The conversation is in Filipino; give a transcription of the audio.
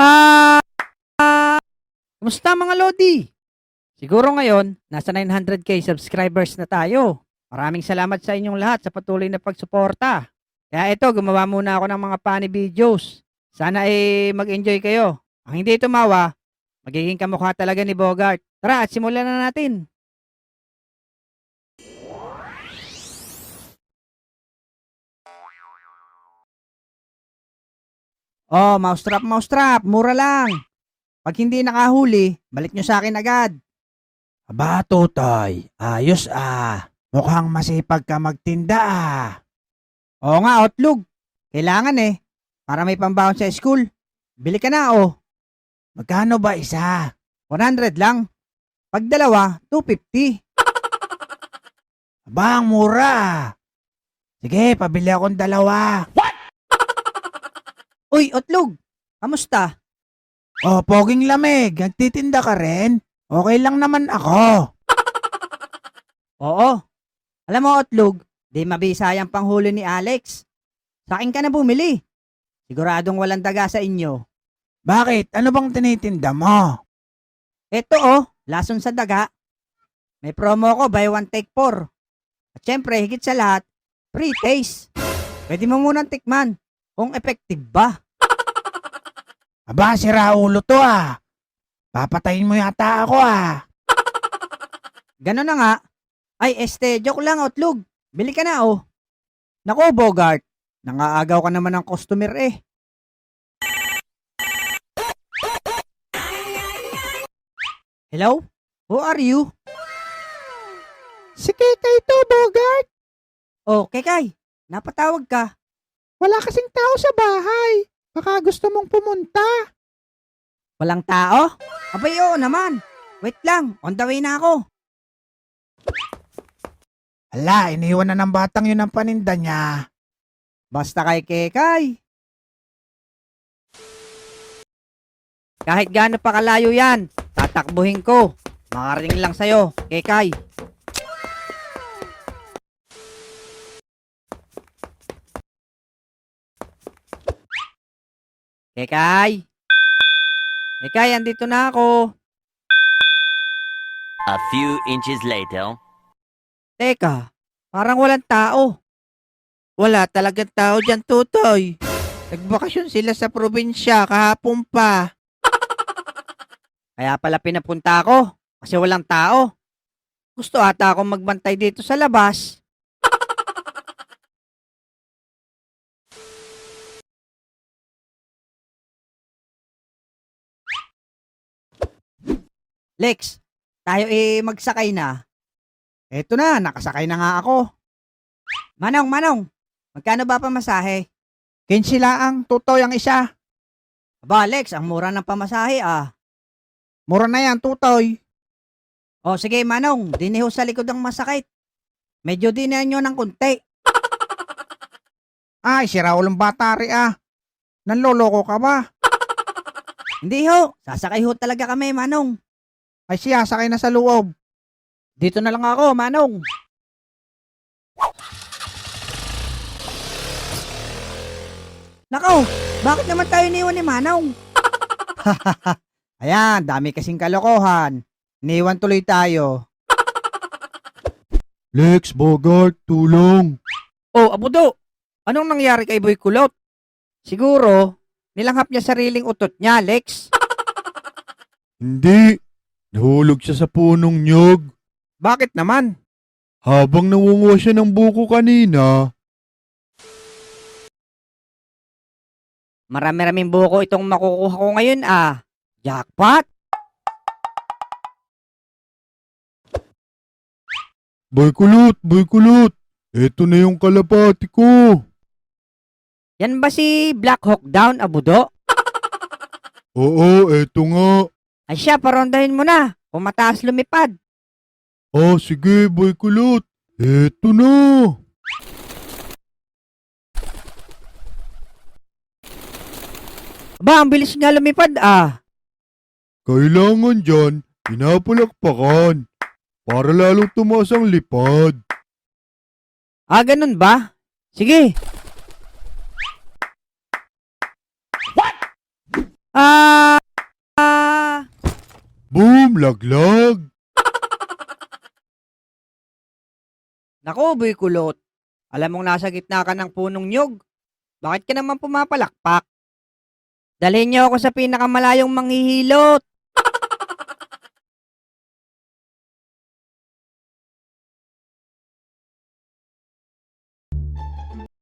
Ah, Kumusta mga Lodi? Siguro ngayon, nasa 900k subscribers na tayo. Maraming salamat sa inyong lahat sa patuloy na pagsuporta. Kaya ito, gumawa muna ako ng mga funny videos. Sana mag-enjoy kayo. Ang hindi tumawa, magiging kamukha talaga ni Bogart. Tara at simulan na natin. Oh, mousetrap, mura lang. Pag hindi nakahuli, balik nyo sa akin agad. Aba, Totoy, ayos ah. Mukhang masipag ka magtinda ah. Oo nga, Outlog. Kailangan para may pambawon sa school. Bili ka na Magkano ba isa? 100 lang. Pag dalawa, 250. Aba, ang mura ah. Sige, pabili akong dalawa. Uy, Outlog, kamusta? Oh, poging lamig, nagtitinda ka rin? Okay lang naman ako. Oo. Alam mo, Outlog, di mabisayang panghuli ni Alex. Sa akin ka na bumili. Siguradong walang daga sa inyo. Bakit? Ano bang tinitinda mo? Eto lason sa daga. May promo ko, buy one take 4. At syempre, higit sa lahat, free taste. Pwede mo munang tikman kung effective ba. Aba, sira ulo to ah. Papatayin mo yata ako ah. Gano'n na nga. Ay, joke lang, Outlog. Bili ka na Naku, Bogart. Nangaagaw ka naman ng customer Hello? Who are you? Si Kekay to, Bogart. Oh, Kekay. Napatawag ka. Wala kasing tao sa bahay. Baka gusto mong pumunta. Walang tao? Abay, oo naman. Wait lang, on the way na ako. Hala, iniwan na ng batang yun ang paninda niya. Basta kay Kekay. Kahit gaano pa kalayo yan, tatakbuhin ko. Makarating lang sa'yo, Kekay. Kekay. Kekay, andito na ako. A few inches later. Teka, parang walang tao. Wala talagang tao dyan, Tutoy. Nagbakasyon sila sa probinsya kahapon pa. Kaya pala pinapunta ako kasi walang tao. Gusto ata akong magbantay dito sa labas. Lex, tayo magsakay na. Eto na, nakasakay na nga ako. Manong, magkano ba pamasahe? 15 laang, Tutoy ang isa. Aba, Lex, ang mura ng pamasahe Mura na yan, Tutoy. O sige, Manong, diniho sa likod ang masakit. Medyo dinihan nyo ng kunti. Ay, sira ulong batari ah. Nanloloko ka ba? Hindi sasakay talaga kami, Manong. Ay siya, sakay na sa loob. Dito na lang ako, Manong. Nako, bakit naman tayo niwan ni Manong? Ayan, dami kasing kalokohan. Niwan tuloy tayo. Lex, Bogart, tulong. Oh, Abudo, anong nangyari kay Boy Kulot? Siguro, nilanghap niya sariling utot niya, Lex. Hindi. Nahulog siya sa punong nyog. Bakit naman? Habang nangunguha siya ng buko kanina, Marami-raming buko itong makukuha ko ngayon Jackpot! Boy kulot, eto na yung kalapati ko. Yan ba si Black Hawk Down, Abudo? Oo, eto nga. Ay siya, parondahin mo na. Kung mataas lumipad. Sige, boy kulot. Eto na. Aba, ang bilis nga lumipad Kailangan dyan, pinapalakpakan para lalong tumaas ang lipad. Ganun ba? Sige. Ah! Ah! Boom! Laglag! Naku, Boy Kulot. Alam mong nasa gitna ka ng punong nyog. Bakit ka naman pumapalakpak? Dalhin niyo ako sa pinakamalayong manghihilot.